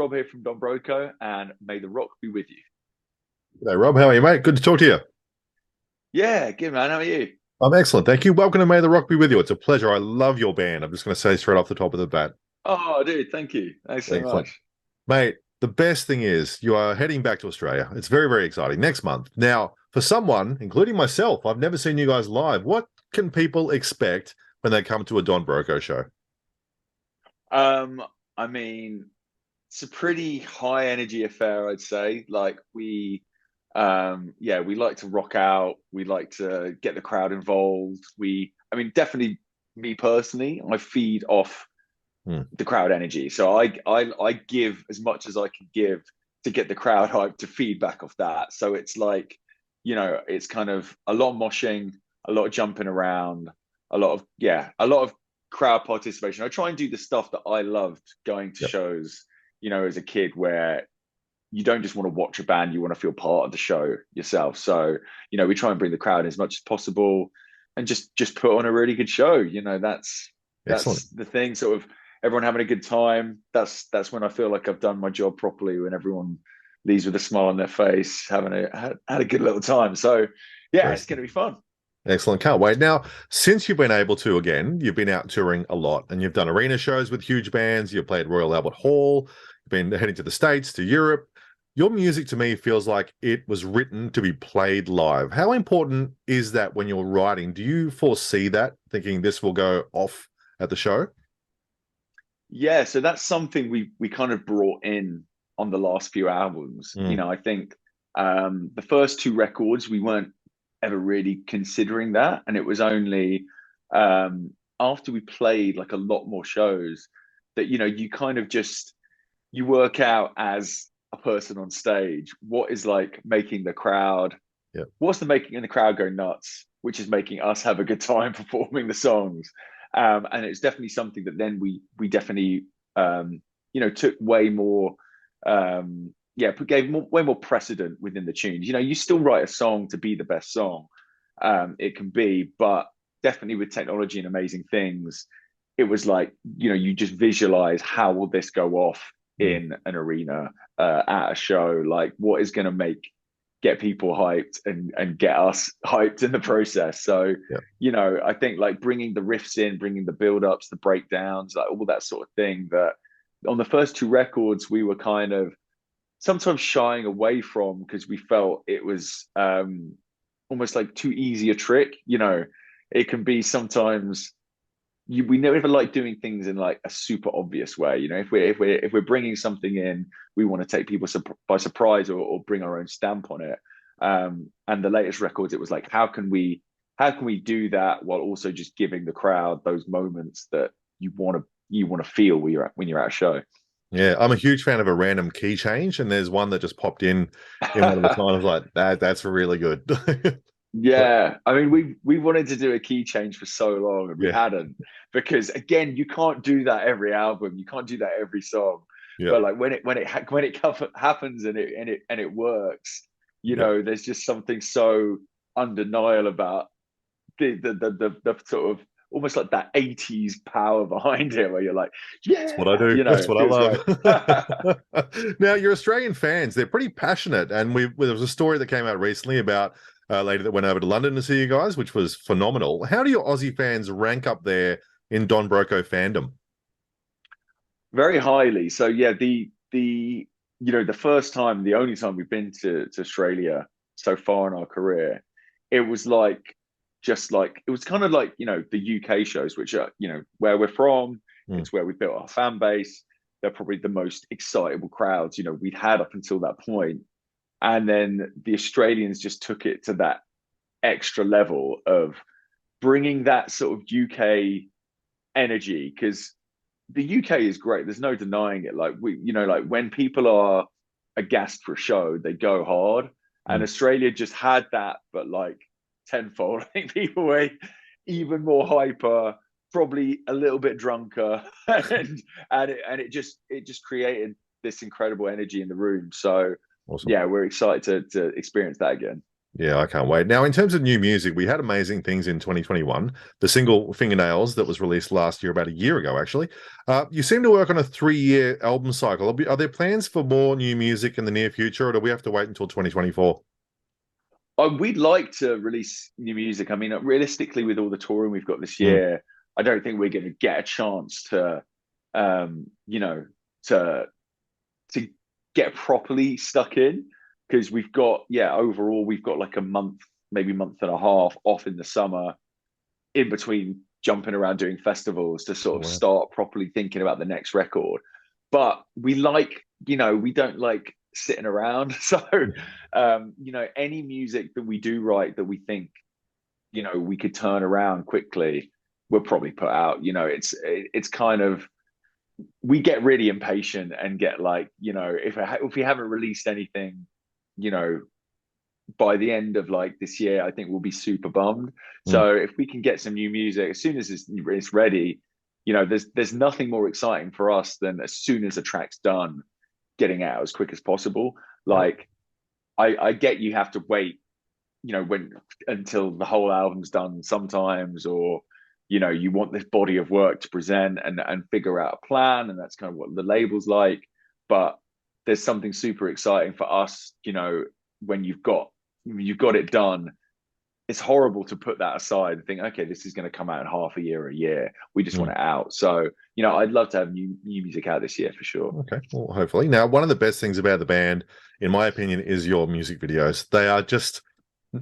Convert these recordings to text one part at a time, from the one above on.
Rob here from Don Broco, and may the rock be with you. Hey Rob, how are you, mate? Good to talk to you. Yeah, good man. How are you? I'm excellent. Thank you. Welcome to May the Rock Be With You. It's a pleasure. I love your band. I'm just going to say straight off the top of the bat. Oh, dude, thank you. Thanks so Excellent. much. Mate, the best thing is you are heading back to Australia. It's very, very exciting next month. Now, for someone, including myself, I've never seen you guys live. What can people expect when they come to a Don Broco show? Um, I mean, it's a pretty high energy affair, I'd say. Yeah, we like to rock out. We like to get the crowd involved. Definitely me personally, I feed off Hmm, the crowd energy. So I give as much as I can give to get the crowd hyped to feedback off that. So it's like, it's kind of a lot of moshing, a lot of jumping around, a lot of crowd participation. I try and do the stuff that I loved going to yep, shows, as a kid where you don't just want to watch a band, you want to feel part of the show yourself. So, we try and bring the crowd as much as possible and just put on a really good show. excellent. That's the thing, sort of everyone having a good time. That's when I feel like I've done my job properly, when everyone leaves with a smile on their face, having had a good little time. So yeah, Great. it's gonna be fun. Excellent. Can't wait. Now, since you've been able to again, you've been out touring a lot and you've done arena shows with huge bands. You've played Royal Albert Hall. You've been heading to the States, to Europe. Your music to me feels like it was written to be played live. How important is that when you're writing? Do you foresee that, thinking this will go off at the show? Yeah, so that's something we kind of brought in on the last few albums. Mm, I think the first two records we weren't ever really considering that, and it was only after we played like a lot more shows that you kind of just you work out as a person on stage what is like making the crowd, yeah. what's the making the crowd go nuts, which is making us have a good time performing the songs. And it's definitely something that then we definitely took way more way more precedent within the tunes. You still write a song to be the best song it can be, but definitely with technology and amazing things, it was like, you just visualize how will this go off Mm, in an arena, at a show, like what is going to get people hyped and get us hyped in the process. So, yeah. I think like bringing the riffs in, bringing the build ups, the breakdowns, like all that sort of thing, that on the first two records, we were kind of sometimes shying away from because we felt it was almost like too easy a trick. It can be sometimes we never like doing things in like a super obvious way. If we're bringing something in, we want to take people by surprise, or bring our own stamp on it. And the latest records, it was like, how can we do that while also just giving the crowd those moments that you want to feel when you're at a show. Yeah, I'm a huge fan of a random key change, and there's one that just popped in one of the times like that's really good. But Yeah, I mean, we wanted to do a key change for so long, and we yeah, hadn't, because again, you can't do that every album, you can't do that every song. yeah, But like when it happens and it works, yeah. there's just something so undeniable about the sort of almost like that 80s power behind it, where you're like, That's what I yeah, do. That's it what I feels love. great. Now, your Australian fans, they're pretty passionate. And there was a story that came out recently about a lady that went over to London to see you guys, which was phenomenal. How do your Aussie fans rank up there in Don Broco fandom? Very highly. So yeah, the first time, the only time we've been to Australia so far in our career, it was like just like it was kind of like the UK shows, which are where we're from. Mm, It's where we built our fan base. They're probably the most excitable crowds we'd had up until that point. And then the Australians just took it to that extra level of bringing that sort of UK energy, because the UK is great. There's no denying it. Like like when people are aghast for a show, they go hard. And mm. Australia just had that, but like tenfold. I think people were even more hyper, probably a little bit drunker, and it just created this incredible energy in the room. So Awesome. yeah, we're excited to experience that again. Yeah, I can't wait. Now, in terms of new music, we had amazing things in 2021. The single Fingernails that was released last year, about a year ago, actually. You seem to work on a 3-year album cycle. Are there plans for more new music in the near future, or do we have to wait until 2024? We'd like to release new music. I mean, realistically, with all the touring we've got this Mm, year, I don't think we're going to get a chance to, you know, to to get properly stuck in because we've got, yeah, overall we've got like a month, maybe month and a half off in the summer in between jumping around doing festivals to sort of wow. start properly thinking about the next record. But we like, we don't like sitting around. So, any music that we do write that we think, we could turn around quickly, we'll probably put out. It's kind of, we get really impatient and get like, if we haven't released anything, you know, by the end of like this year, I think we'll be super bummed. Mm, So if we can get some new music as soon as it's ready, there's nothing more exciting for us than as soon as a track's done, getting out as quick as possible. yeah. Like I get you have to wait, when until the whole album's done sometimes, or you want this body of work to present and figure out a plan, and that's kind of what the label's like. But there's something super exciting for us, when you've got it done. It's horrible to put that aside and think, okay, this is going to come out in half a year or a year. We just want Mm. it out. So, I'd love to have new music out this year for sure. Okay, well, hopefully. Now, one of the best things about the band, in my opinion, is your music videos. They are just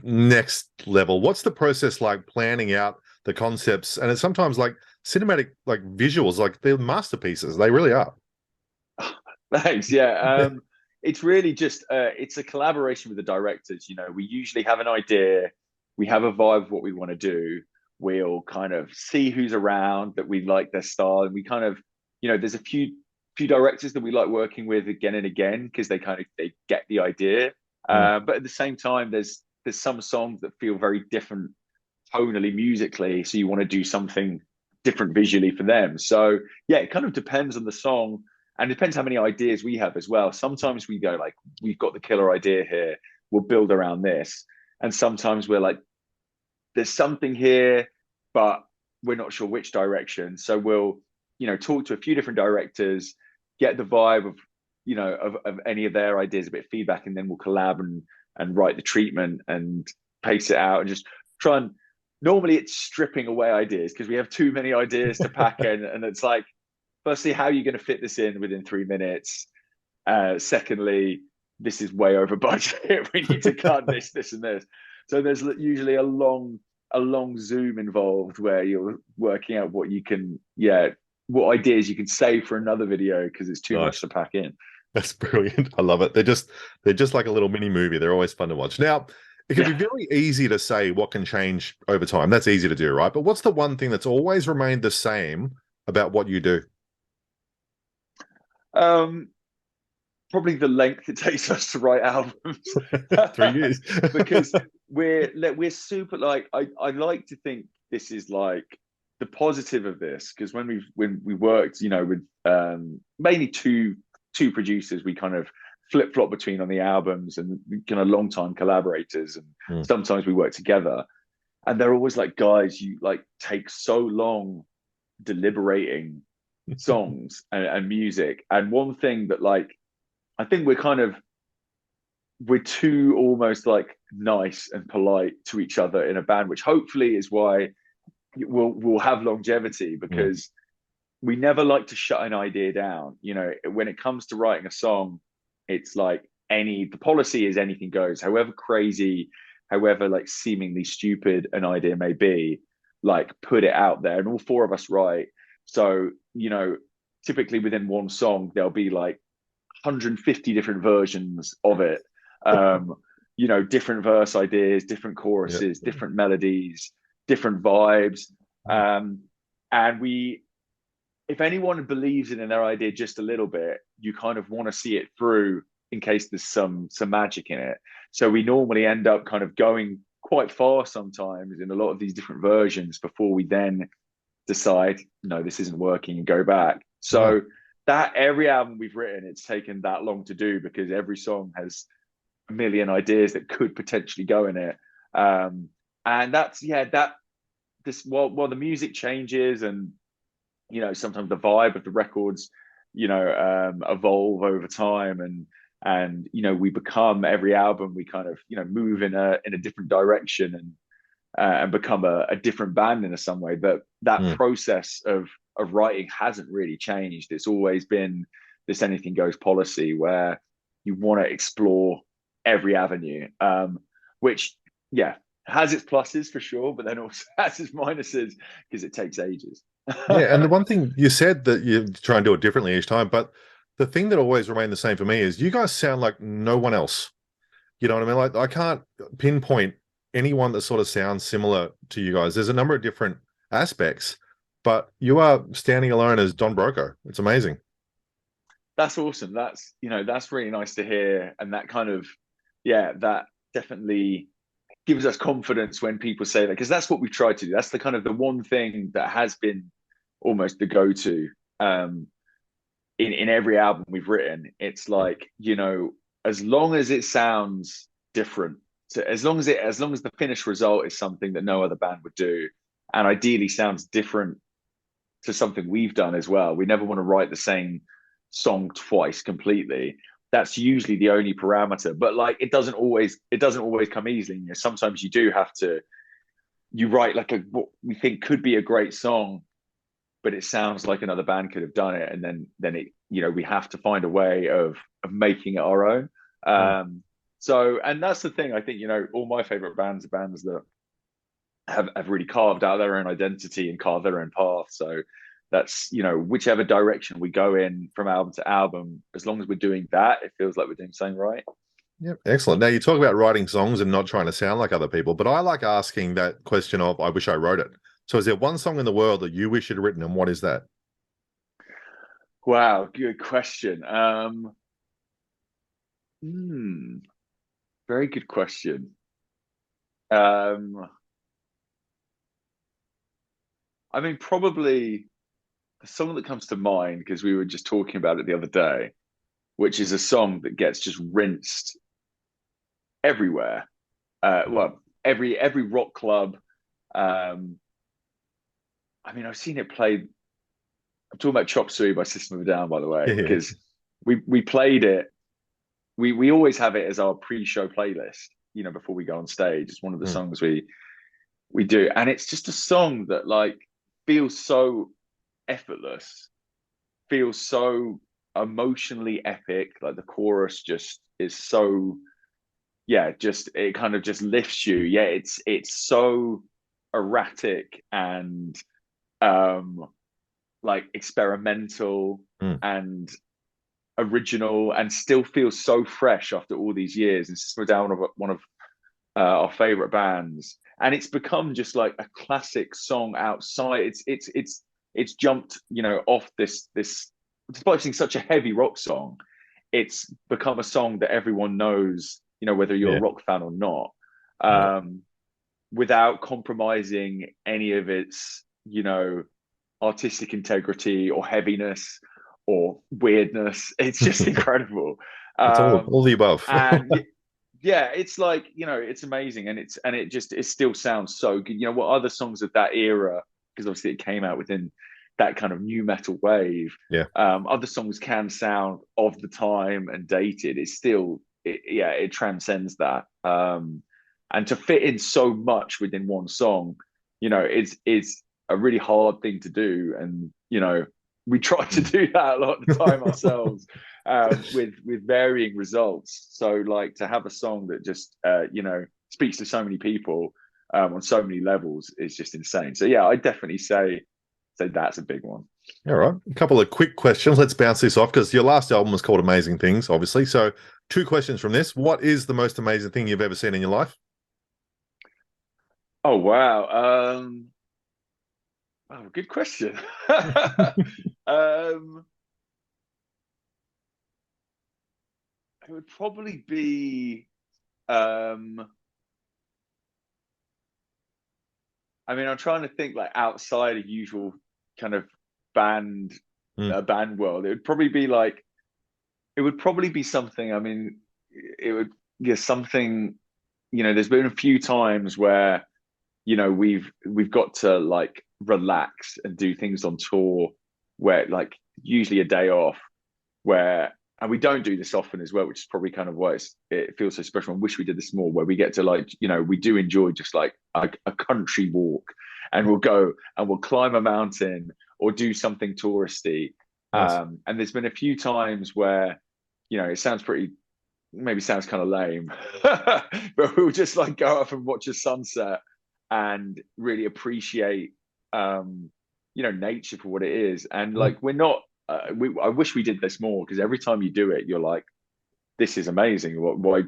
next level. What's the process like planning out the concepts? And it's sometimes like cinematic, like visuals, like they're masterpieces. They really are. Thanks. Yeah. It's really just it's a collaboration with the directors. We usually have an idea, we have a vibe of what we want to do. We'll kind of see who's around that we like their style, and we kind of, there's a few directors that we like working with again and again because they get the idea. Mm, But at the same time, there's some songs that feel very different tonally, musically, so you want to do something different visually for them. So yeah, it kind of depends on the song and depends how many ideas we have as well. Sometimes we go like, we've got the killer idea here, we'll build around this. And sometimes we're like, there's something here, but we're not sure which direction. So we'll, talk to a few different directors, get the vibe of, of any of their ideas, a bit of feedback, and then we'll collab and write the treatment and pace it out and just try and, normally it's stripping away ideas because we have too many ideas to pack in. And it's like, firstly, how are you going to fit this in within 3 minutes? Secondly, this is way over budget. We need to cut this, and this. So there's usually a long Zoom involved where you're working out what ideas you can save for another video because it's too much nice. to pack in. That's brilliant. I love it. They're just like a little mini movie. They're always fun to watch. Now, it can be Yeah. very easy to say what can change over time. That's easy to do, right? But what's the one thing that's always remained the same about what you do? Um, Probably the length it takes us to write albums. 3 years. Because we're super, like, I like to think this is like the positive of this, because when we worked, with mainly two producers, we kind of flip flop between on the albums, and kind of long time collaborators, and Mm. sometimes we work together, and they're always like, guys, you like take so long deliberating songs and music. And one thing that, like, I think we're too almost like nice and polite to each other in a band, which hopefully is why we'll have longevity, Mm. because we never like to shut an idea down. When it comes to writing a song, it's like, the policy is anything goes, however crazy, however like seemingly stupid an idea may be, like, put it out there, and all four of us write. So, typically within one song, there'll be like 150 different versions of it. Um, different verse ideas, different Yeah. choruses, different melodies, different vibes. Um, and if anyone believes in their idea just a little bit, you kind of want to see it through in case there's some magic in it. So we normally end up kind of going quite far sometimes in a lot of these different versions before we then decide, no, this isn't working, and go back. Wow. So that every album we've written, it's taken that long to do because every song has a million ideas that could potentially go in it. And that's that this while the music changes, and sometimes the vibe of the records evolve over time, and we become, every album we kind of move in a different direction, and become a different band in some way. But that process of writing hasn't really changed. It's always been this anything goes policy, where you want to explore every avenue, which has its pluses for sure, but then also has its minuses because it takes ages. Yeah, and the one thing you said that you try and do it differently each time, but the thing that always remained the same for me is you guys sound like no one else. You know what I mean? Like, I can't pinpoint anyone that sort of sounds similar to you guys. There's a number of different aspects, but you are standing alone as Don Broco. It's amazing. That's awesome. That's really nice to hear, and that kind of that definitely gives us confidence when people say that, because that's what we've tried to do. That's the kind of the one thing that has been almost the go-to in every album we've written. It's like, as long as it sounds different, so as long as the finished result is something that no other band would do, and ideally sounds different to something we've done as well. We never want to write the same song twice completely. That's usually the only parameter, but like it doesn't always come easily. Sometimes you do have to, you write like what we think could be a great song, but it sounds like another band could have done it, and then it we have to find a way of making it our own. So, and that's the thing. I think all my favorite bands are bands that have really carved out their own identity and carved their own path. So that's whichever direction we go in from album to album, as long as we're doing that, it feels like we're doing something right. Yep, excellent. Now, you talk about writing songs and not trying to sound like other people, but I like asking that question of, I wish I wrote it. So is there one song in the world that you wish you'd written, and what is that? Wow, good question. Very good question. I mean, probably the song that comes to mind, because we were just talking about it the other day, which is a song that gets just rinsed everywhere. Well, every rock club. I mean, I've seen it played. I'm talking about Chop Suey by System of a Down, by the way, Yeah. because we played it. We always have it as our pre-show playlist, before we go on stage. It's one of the songs we do, and it's just a song that like feels so effortless, feels so emotionally epic. Like the chorus just is so, just it kind of just lifts you. Yeah, it's so erratic and like experimental and original, and still feels so fresh after all these years. And System of a Down, one of our favorite bands, and it's become just like a classic song outside. It's jumped off this despite being such a heavy rock song, it's become a song that everyone knows, whether you're a rock fan or not, without compromising any of its artistic integrity or heaviness or weirdness. It's just incredible. It's all the above. And it's like, it's amazing, and it still sounds so good. What other songs of that era, because obviously it came out within that kind of new metal wave. Other songs can sound of the time and dated. It's still it transcends that. And to fit in so much within one song, is a really hard thing to do. And we try to do that a lot of the time ourselves, with varying results. So like to have a song that just speaks to so many people on so many levels is just insane. So I definitely say that's a big one. All right, a couple of quick questions. Let's bounce this off, because your last album was called Amazing Things, obviously. So 2 questions from this. What is the most amazing thing you've ever seen in your life? Oh wow. Oh, good question. It would probably be I mean, I'm trying to think like outside of usual kind of band band world. It would probably be something. I mean, it would yeah, something, there's been a few times where, we've got to like relax and do things on tour where like usually a day off where, and we don't do this often as well, which is probably kind of why it feels so special. I wish we did this more, where we get to like, we do enjoy just like a country walk, and we'll go and we'll climb a mountain or do something touristy. Nice. And there's been a few times where, it sounds pretty, maybe sounds kind of lame, but we'll just like go up and watch a sunset and really appreciate, nature for what it is. And Mm. like, we're not, I wish we did this more, because every time you do it, you're like, this is amazing. Why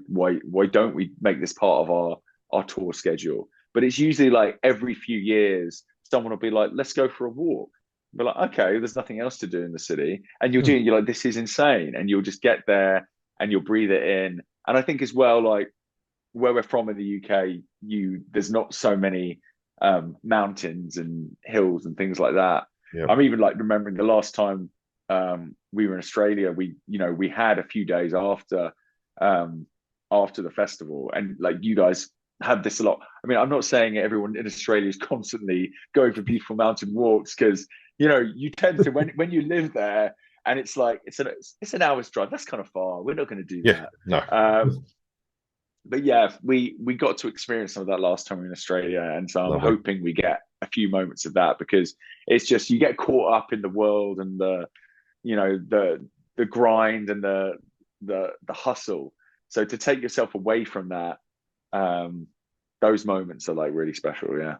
don't we make this part of our tour schedule? But it's usually like every few years, someone will be like, let's go for a walk. But like, okay, there's nothing else to do in the city. And Mm. you're like, this is insane. And you'll just get there and you'll breathe it in. And I think as well, like where we're from in the UK, there's not so many mountains and hills and things like that. Yep. I'm even like remembering the last time we were in Australia, we had a few days after the festival, and like you guys have this a lot. I mean, I'm not saying everyone in Australia is constantly going for beautiful mountain walks, because you tend to when you live there, and it's like it's an hour's drive. That's kind of far. We're not going to do Yeah. that. No. But yeah, we got to experience some of that last time in Australia, and so I'm Lovely. hoping we get a few moments of that, because it's just you get caught up in the world and the grind and the hustle. So to take yourself away from that, those moments are like really special. Yeah.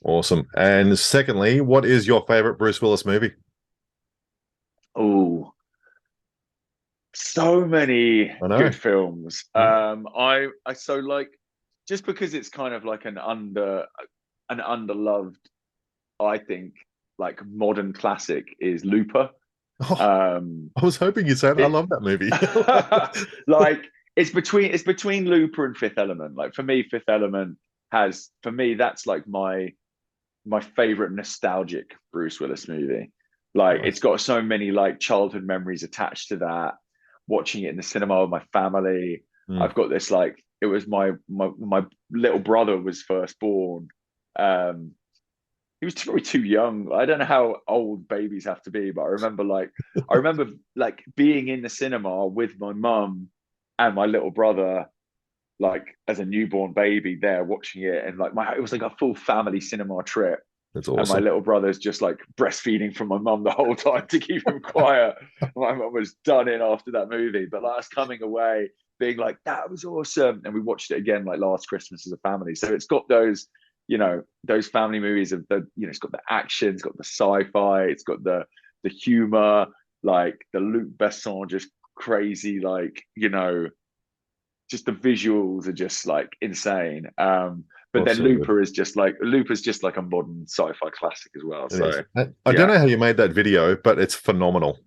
Awesome. And secondly, what is your favorite Bruce Willis movie? Oh, so many I know. good films. Mm. I so like, just because it's kind of like an underloved, I think, like modern classic is Looper. Oh, Um, I was hoping you said I it love that movie. like it's between Looper and Fifth Element. Like for me, Fifth Element has, for me, that's like my favorite nostalgic Bruce Willis movie. Like it's Nice. got so many like childhood memories attached to that. Watching it in the cinema with my family. Mm. I've got this like, it was my little brother was first born. Um, he was probably too young. I don't know how old babies have to be, but I remember like being in the cinema with my mum and my little brother, like as a newborn baby there watching it, and like it was like a full family cinema trip. That's And my awesome. little brother's just like breastfeeding from my mum the whole time to keep him quiet. My mum was done in after that movie, but like us coming away being like, that was awesome. And we watched it again like last Christmas as a family. So it's got those family movies of it's got the action, it's got the sci-fi, it's got the humor, like the Luc Besson just crazy, like, just the visuals are just like insane. But Oh, then so good. Looper's just like a modern sci-fi classic as well. It is. So I don't yeah. know how you made that video, but it's phenomenal.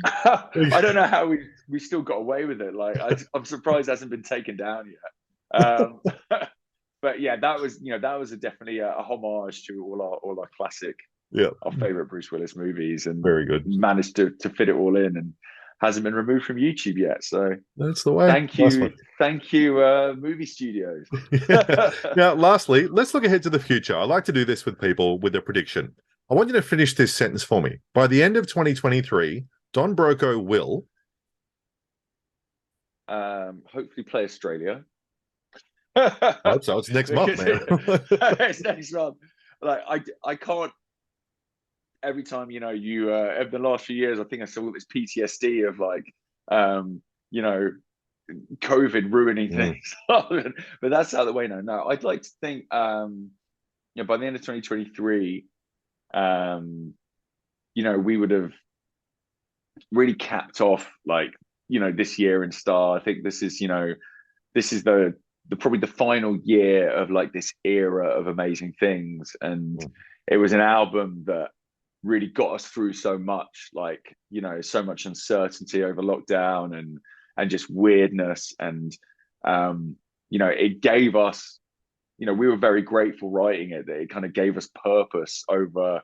I don't know how we still got away with it. Like I'm surprised it hasn't been taken down yet. But yeah, that was definitely a homage to all our classic, Yeah, our favorite Bruce Willis movies, and very good. managed to fit it all in, and hasn't been removed from YouTube yet. So That's the way. thank Nice one. you, thank you, movie studios. Now, lastly, let's look ahead to the future. I like to do this with people with a prediction. I want you to finish this sentence for me. By the end of 2023, Don Broco will. Hopefully play Australia. I hope so. It's next month, Because man. it's next month. Like I can't. Every time you over the last few years, I think I saw this PTSD of like, you know COVID ruining Mm, things. But that's out of the way now. No, I'd like to think, by the end of 2023, we would have really capped off like, this year in Star. I think this is the probably the final year of like this era of amazing things, and mm. it was an album that really got us through so much, like, so much uncertainty over lockdown and just weirdness, and it gave us, we were very grateful writing it, that it kind of gave us purpose over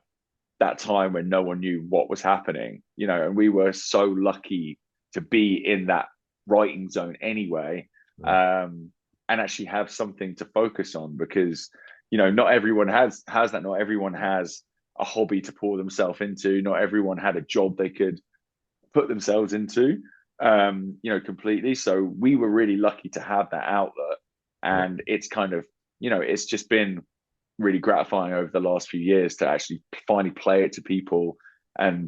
that time when no one knew what was happening, and we were so lucky to be in that writing zone anyway. and actually have something to focus on, because not everyone has that. Not everyone has a hobby to pour themselves into. Not everyone had a job they could put themselves into, completely. So we were really lucky to have that outlet, and it's kind of, it's just been really gratifying over the last few years to actually finally play it to people, and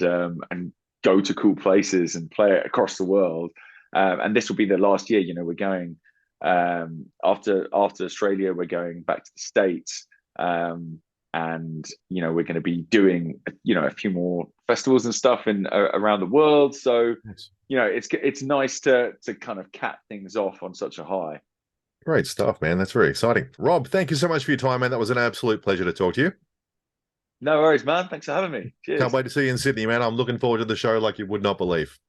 go to cool places and play it across the world. And this will be the last year. We're going, after Australia, we're going back to the States, and we're going to be doing a few more festivals and stuff in around the world. So it's nice to kind of cap things off on such a high. Great stuff, man. That's very exciting. Rob, thank you so much for your time, man. That was an absolute pleasure to talk to you. No worries, man. Thanks for having me. Cheers. Can't wait to see you in Sydney, man. I'm looking forward to the show like you would not believe.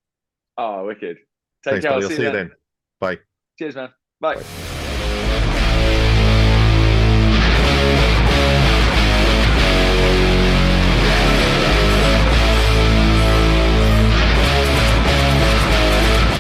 Oh, wicked. Thanks, buddy. I'll see you then. Bye. Cheers, man. Bye. Bye.